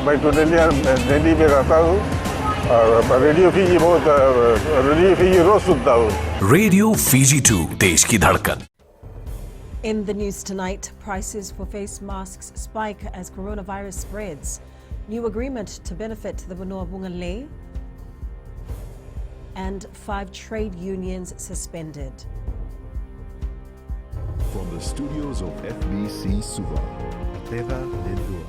baik tu dia jadi mereka tahu radio Fiji बहुत radio Fiji रोज सुनता हूँ radio Fiji 2 देश की धड़कन. In the news tonight, prices for face masks spike as coronavirus spreads. New agreement to benefit the Mahogany and 5 trade unions suspended. From the studios of FBC Suva, Deva Lindua.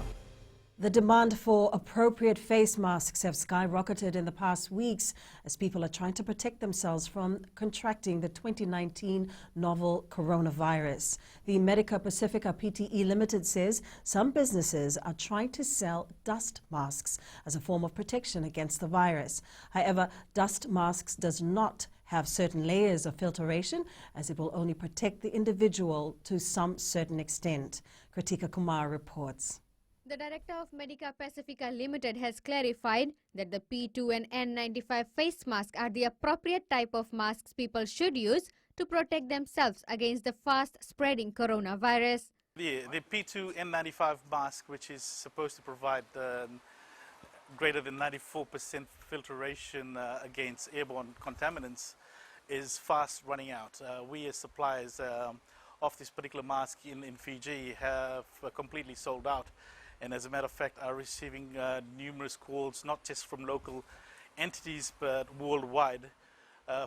The demand for appropriate face masks have skyrocketed in the past weeks as people are trying to protect themselves from contracting the 2019 novel coronavirus. The Medica Pacifica PTE Limited says some businesses are trying to sell dust masks as a form of protection against the virus. However, dust masks does not have certain layers of filtration as it will only protect the individual to some certain extent. Kritika Kumar reports. The director of Medica Pacifica Limited has clarified that the P2 and N95 face masks are the appropriate type of masks people should use to protect themselves against the fast-spreading coronavirus. The P2 N95 mask, which is supposed to provide greater than 94% filtration against airborne contaminants, is fast running out. We as suppliers of this particular mask in Fiji have completely sold out. And as a matter of fact, are receiving numerous calls, not just from local entities, but worldwide,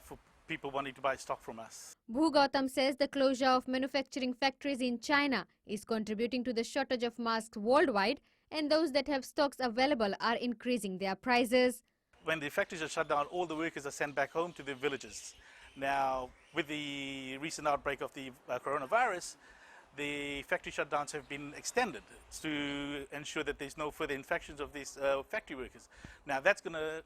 for people wanting to buy stock from us. Bhu Gautam says the closure of manufacturing factories in China is contributing to the shortage of masks worldwide, and those that have stocks available are increasing their prices. When the factories are shut down, all the workers are sent back home to their villages. Now, with the recent outbreak of the coronavirus, the factory shutdowns have been extended to ensure that there's no further infections of these factory workers. Now that's going to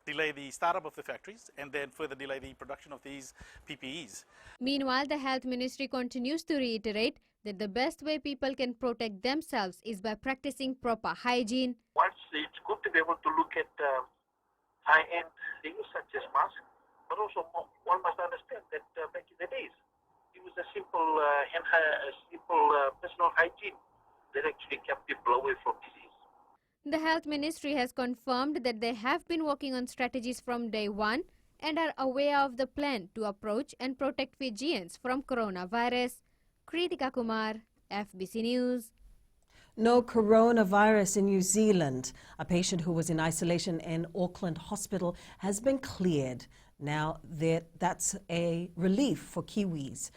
delay the startup of the factories and then further delay the production of these PPEs. Meanwhile, the Health Ministry continues to reiterate that the best way people can protect themselves is by practicing proper hygiene. It's good to be able to look at high-end things such as masks, but also one must understand that back in the days, it was a simple personal hygiene that actually kept people away from disease. The Health Ministry has confirmed that they have been working on strategies from day one and are aware of the plan to approach and protect Fijians from coronavirus. Kritika Kumar, FBC News. No coronavirus in New Zealand. A patient who was in isolation in Auckland Hospital has been cleared. Now, that's a relief for Kiwis.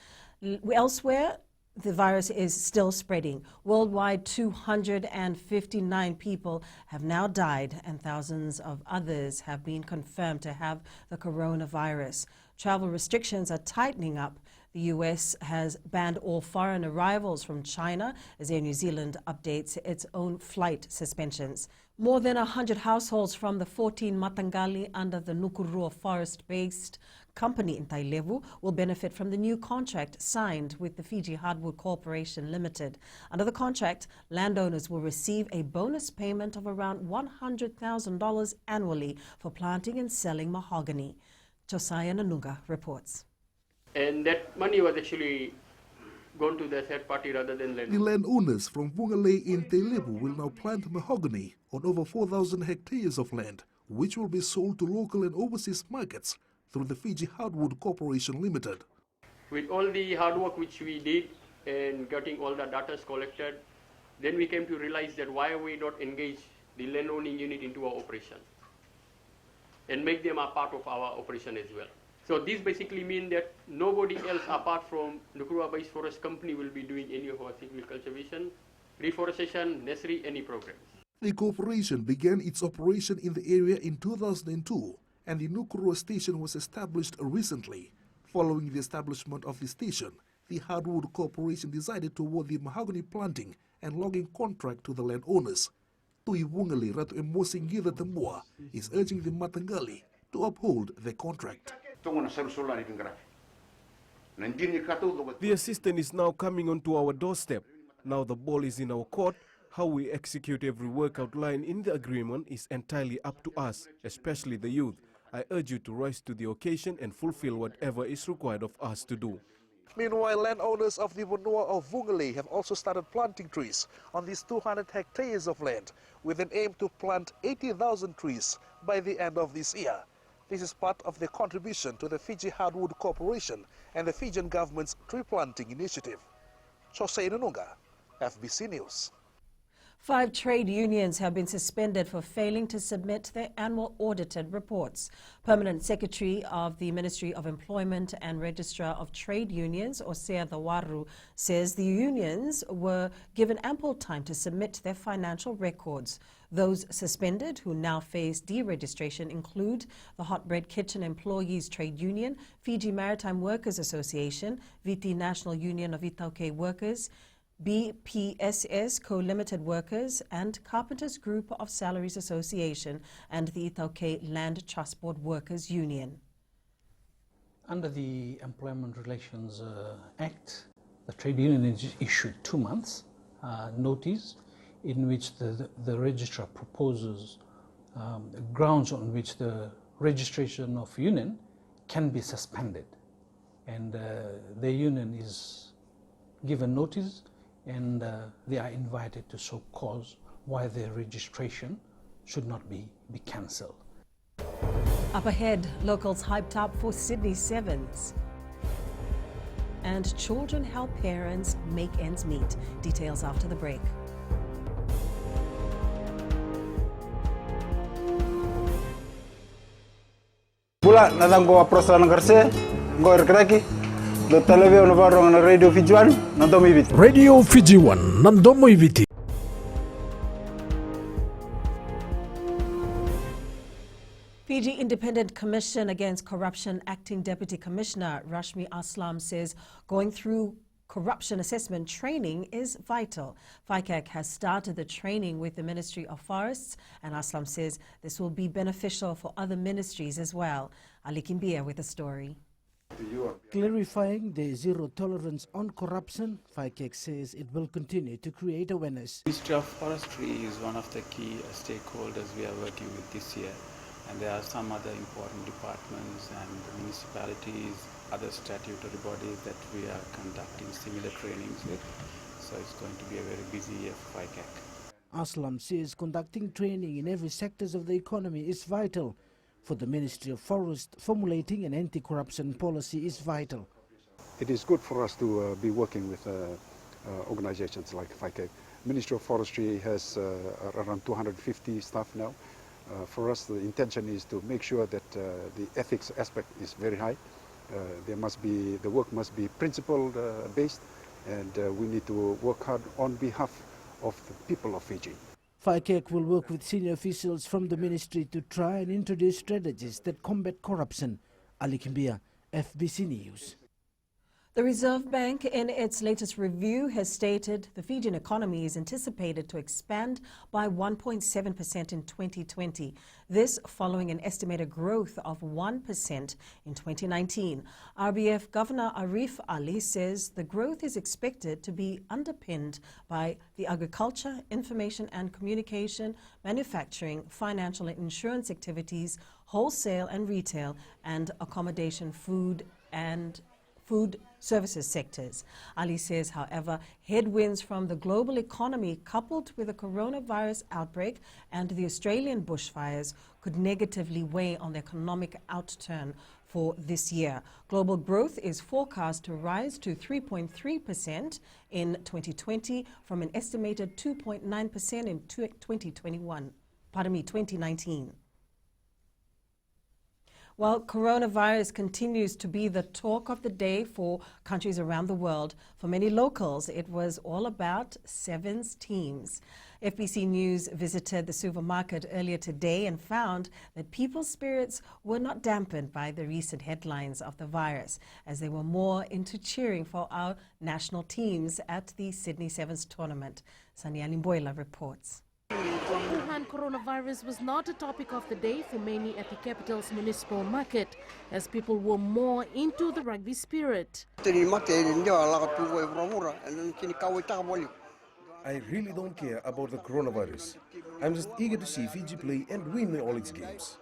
Elsewhere, the virus is still spreading. Worldwide, 259 people have now died and thousands of others have been confirmed to have the coronavirus. Travel restrictions are tightening up. The U.S. has banned all foreign arrivals from China as Air New Zealand updates its own flight suspensions. More than 100 households from the 14 Matangali under the Nukurua forest-based company in Tailevu will benefit from the new contract signed with the Fiji Hardwood Corporation Limited. Under the contract, landowners will receive a bonus payment of around $100,000 annually for planting and selling mahogany. Josiah Nanunga reports. And that money was actually gone to the third party rather than land. The landowners from Vungale in Tailevu will now plant mahogany on over 4,000 hectares of land, which will be sold to local and overseas markets through the Fiji Hardwood Corporation Limited. With all the hard work which we did and getting all the data collected, then we came to realize that why we not engage the landowning unit into our operation and make them a part of our operation as well. So this basically means that nobody else apart from Nukurua-based forest company will be doing any of our technical cultivation, reforestation, nursery, any programs. The corporation began its operation in the area in 2002, and the Nukurua station was established recently. Following the establishment of the station, the Hardwood Corporation decided to award the mahogany planting and logging contract to the landowners. Tui Vungale Ratu Emosingida Temboa is urging the Matangali to uphold the contract. The assistant is now coming onto our doorstep. Now the ball is in our court. How we execute every work outlined in the agreement is entirely up to us, especially the youth. I urge you to rise to the occasion and fulfill whatever is required of us to do. Meanwhile, landowners of the Vanua of Vungale have also started planting trees on these 200 hectares of land with an aim to plant 80,000 trees by the end of this year. This is part of their contribution to the Fiji Hardwood Corporation and the Fijian government's tree planting initiative. Jose Nununga, FBC News. 5 trade unions have been suspended for failing to submit their annual audited reports. Permanent Secretary of the Ministry of Employment and Registrar of Trade Unions, Osea Dawaru, says the unions were given ample time to submit their financial records. Those suspended who now face deregistration include the Hot Bread Kitchen Employees Trade Union, Fiji Maritime Workers Association, VT National Union of Itauke Workers, BPSS Co-Limited Workers and Carpenters Group of Salaries Association and the Itauke Land Transport Workers Union. Under the Employment Relations Act, the trade union issued 2 months notice in which the registrar proposes grounds on which the registration of union can be suspended. And the union is given notice and they are invited to show cause why their registration should not be cancelled. Up ahead, locals hyped up for Sydney Sevens. And children help parents make ends meet. Details after the break. Pula nadang go aprosan ngarse go erkraki do televizyon na varong na Radio Fiji 1 nandomo ibiti. Radio Fiji 1 nandomo ibiti. Fiji Independent Commission Against Corruption Acting Deputy Commissioner Rashmi Aslam says going through corruption assessment training is vital. FICAC has started the training with the Ministry of Forests, and Aslam says this will be beneficial for other ministries as well. Ali Kimbia with the story. Clarifying the zero tolerance on corruption, FICAC says it will continue to create awareness. The Ministry of Forestry is one of the key stakeholders we are working with this year. And there are some other important departments and municipalities, other statutory bodies that we are conducting similar trainings with. So it's going to be a very busy year for FICAC. Aslam says conducting training in every sectors of the economy is vital. For the Ministry of Forest, formulating an anti-corruption policy is vital. It is good for us to be working with organizations like FICAC. Ministry of Forestry has around 250 staff now. For us, the intention is to make sure that the ethics aspect is very high. The work must be principle based, and we need to work hard on behalf of the people of Fiji. FICAC will work with senior officials from the ministry to try and introduce strategies that combat corruption. Ali Kimbia, FBC News. The Reserve Bank, in its latest review, has stated the Fijian economy is anticipated to expand by 1.7% in 2020. This following an estimated growth of 1% in 2019. RBF Governor Arif Ali says the growth is expected to be underpinned by the agriculture, information and communication, manufacturing, financial and insurance activities, wholesale and retail, and accommodation, food services sectors. Ali says, however, headwinds from the global economy coupled with the coronavirus outbreak and the Australian bushfires could negatively weigh on the economic outturn for this year. Global growth is forecast to rise to 3.3% in 2020 from an estimated 2.9% in 2019. Well, coronavirus continues to be the talk of the day for countries around the world. For many locals, it was all about Sevens teams. FBC News visited the supermarket earlier today and found that people's spirits were not dampened by the recent headlines of the virus, as they were more into cheering for our national teams at the Sydney Sevens tournament. Sanyali Mboila reports. Wuhan coronavirus was not a topic of the day for many at the capital's municipal market, as people were more into the rugby spirit. I really don't care about the coronavirus. I'm just eager to see Fiji play and win all its games.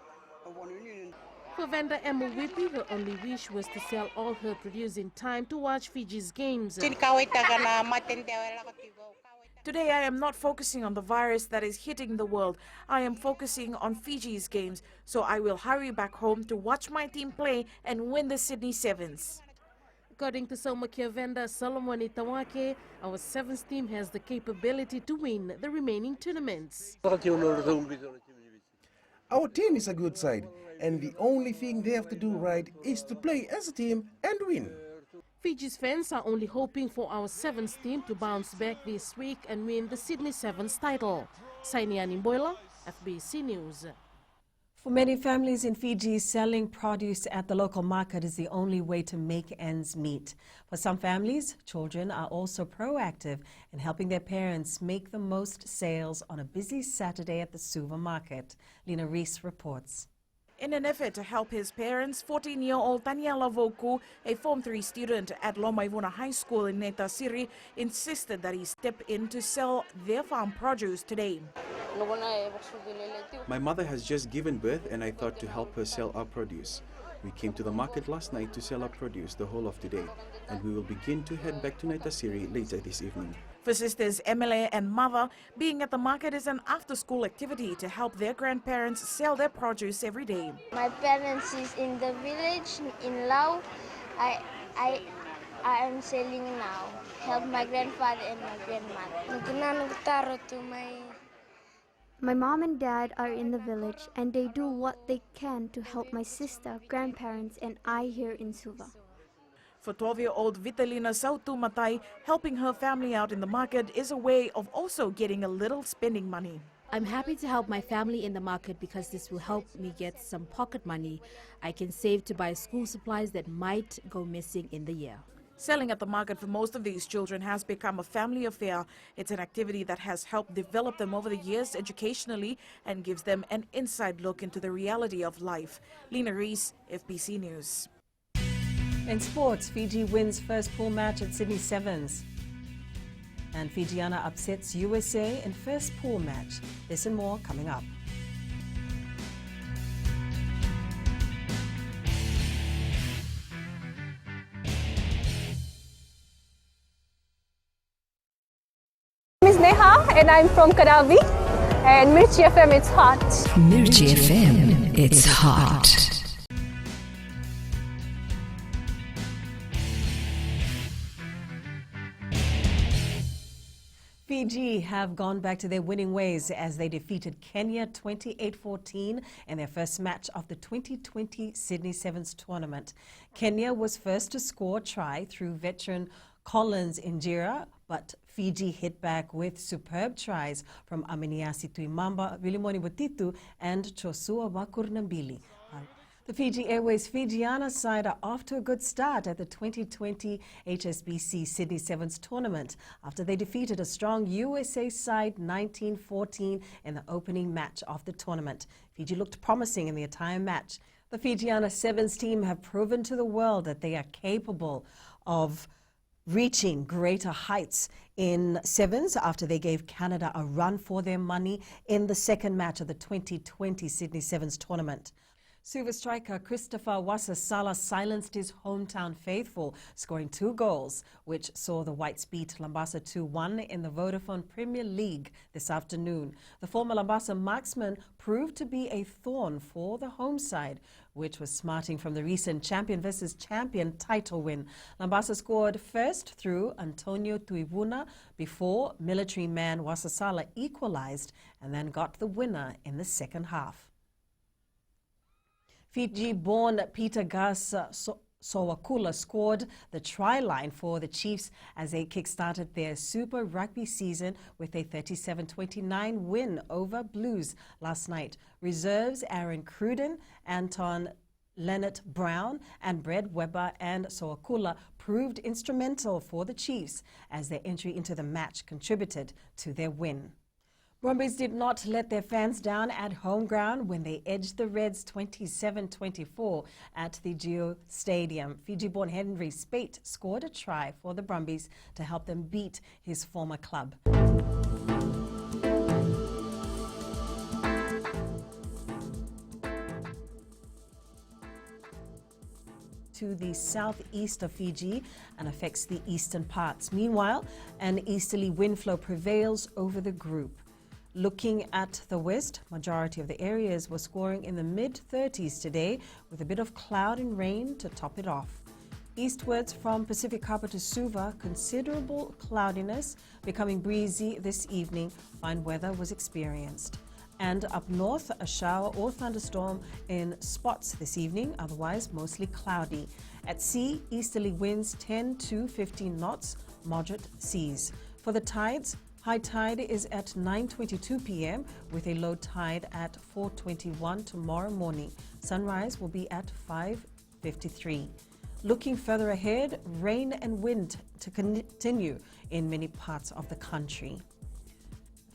For vendor Emma Whippy, her only wish was to sell all her produce in time to watch Fiji's games. Today I am not focusing on the virus that is hitting the world. I am focusing on Fiji's games. So I will hurry back home to watch my team play and win the Sydney Sevens. According to Somakia vendor Solomon Itawake, our Sevens team has the capability to win the remaining tournaments. Our team is a good side, and the only thing they have to do right is to play as a team and win. Fiji's fans are only hoping for our Sevens team to bounce back this week and win the Sydney Sevens title. Sainiani Boila, FBC News. For many families in Fiji, selling produce at the local market is the only way to make ends meet. For some families, children are also proactive in helping their parents make the most sales on a busy Saturday at the Suva market. Lena Reese reports. In an effort to help his parents, 14-year-old Daniela Voku, a Form 3 student at Lomaivuna High School in Netasiri, insisted that he step in to sell their farm produce today. My mother has just given birth and I thought to help her sell our produce. We came to the market last night to sell our produce the whole of today, and we will begin to head back to Netasiri later this evening. For sisters Emily and mother, being at the market is an after-school activity to help their grandparents sell their produce every day. My parents is in the village in Lau. I am selling now. Help my grandfather and my grandmother. My mom and dad are in the village and they do what they can to help my sister, grandparents and I here in Suva. For 12-year-old Vitalina Sautumatai, helping her family out in the market is a way of also getting a little spending money. I'm happy to help my family in the market because this will help me get some pocket money I can save to buy school supplies that might go missing in the year. Selling at the market for most of these children has become a family affair. It's an activity that has helped develop them over the years educationally and gives them an inside look into the reality of life. Lena Reese, FBC News. In sports, Fiji wins first pool match at Sydney Sevens. And Fijiana upsets USA in first pool match. This and more coming up. My name is Neha and I'm from Karavi. And Mirchi FM, it's hot. Mirchi FM, it's hot. Fiji have gone back to their winning ways as they defeated Kenya 28-14 in their first match of the 2020 Sydney Sevens tournament. Kenya was first to score a try through veteran Collins Injera, but Fiji hit back with superb tries from Aminiasi Tuimamba, Vilimoni Butitu and Chosua Wakurnambili. The Fiji Airways Fijiana side are off to a good start at the 2020 HSBC Sydney Sevens tournament after they defeated a strong USA side 19-14 in the opening match of the tournament. Fiji looked promising in the entire match. The Fijiana Sevens team have proven to the world that they are capable of reaching greater heights in sevens after they gave Canada a run for their money in the second match of the 2020 Sydney Sevens tournament. Suva striker Christopher Wasasala silenced his hometown faithful, scoring 2 goals, which saw the Whites beat Lambasa 2-1 in the Vodafone Premier League this afternoon. The former Lambasa marksman proved to be a thorn for the home side, which was smarting from the recent champion versus champion title win. Lambasa scored first through Antonio Tuivuna before military man Wasasala equalized and then got the winner in the second half. Fiji-born Peter Gus Sowakula scored the try line for the Chiefs as they kick-started their Super Rugby season with a 37-29 win over Blues last night. Reserves Aaron Cruden, Anton Leonard Brown and Brad Weber and Sowakula proved instrumental for the Chiefs as their entry into the match contributed to their win. Brumbies did not let their fans down at home ground when they edged the Reds 27-24 at the Geo Stadium. Fiji-born Henry Spate scored a try for the Brumbies to help them beat his former club. to the southeast of Fiji and affects the eastern parts. Meanwhile, an easterly wind flow prevails over the group. Looking at the west, majority of the areas were scoring in the mid-30s today, with a bit of cloud and rain to top it off. Eastwards from Pacific Harbour to Suva, considerable cloudiness, becoming breezy this evening. Fine weather was experienced. And up north, a shower or thunderstorm in spots this evening, otherwise mostly cloudy. At sea, easterly winds 10 to 15 knots, moderate seas. For the tides, high tide is at 9:22 p.m. with a low tide at 4:21 tomorrow morning. Sunrise will be at 5:53. Looking further ahead, rain and wind to continue in many parts of the country.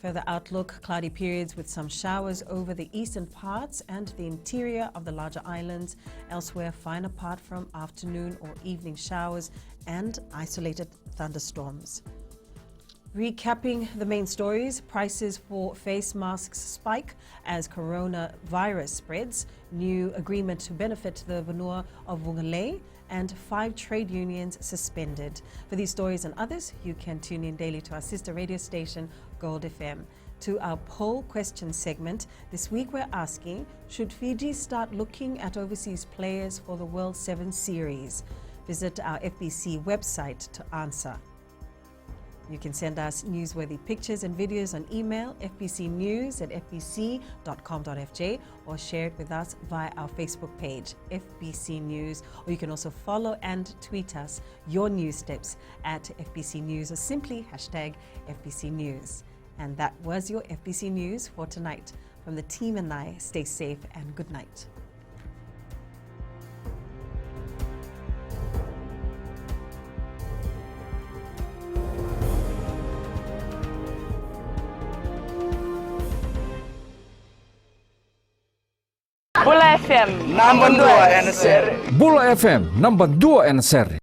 Further outlook, cloudy periods with some showers over the eastern parts and the interior of the larger islands. Elsewhere, fine apart from afternoon or evening showers and isolated thunderstorms. Recapping the main stories, prices for face masks spike as coronavirus spreads, new agreement to benefit the Vanua of Wungalei, and 5 trade unions suspended. For these stories and others, you can tune in daily to our sister radio station, Gold FM. To our poll question segment, this week we're asking, should Fiji start looking at overseas players for the World 7 Series? Visit our FBC website to answer. You can send us newsworthy pictures and videos on email, fbcnews@fbc.com.fj, or share it with us via our Facebook page, FBC News. Or you can also follow and tweet us your news steps at FBC News, or simply hashtag FBC News. And that was your FBC News for tonight. From the team and I, stay safe and good night. Bula FM number 2 NSR. Bula FM number 2 NSR.